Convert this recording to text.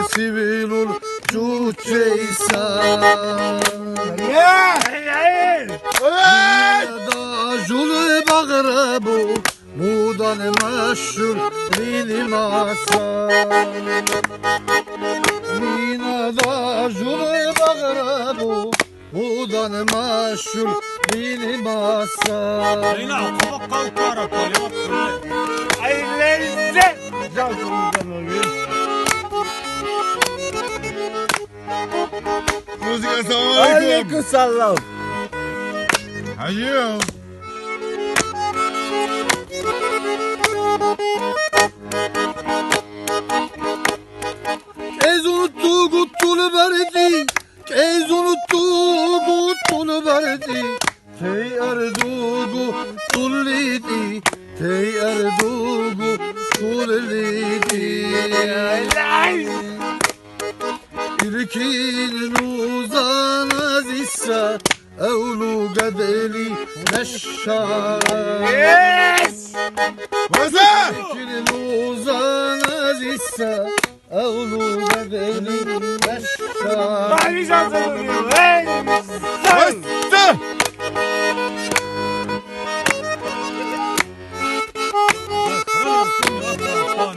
sivilul cuceysa da jul bagrebu mudan meşhur lili masa Mina da jul bagrebu mudan meşhur lili masa Lina kabak kavkara kalimat Ay lezzet. Canımdan oluyor. Müzik selamünaleyküm Aleykümselam. Hayır Kez unuttu guttulu verdi Kez unuttu guttulu verdi Tey erdugu tullidi Tey erdugu tullidi İlkin uzan azissa Evlu gadeli neşşar Yes. Vasa İlkin uzan azissa Evlu gadeli neşşar Bari canımdan oluyor. Hey. Vasa Kral olsun ya, kral.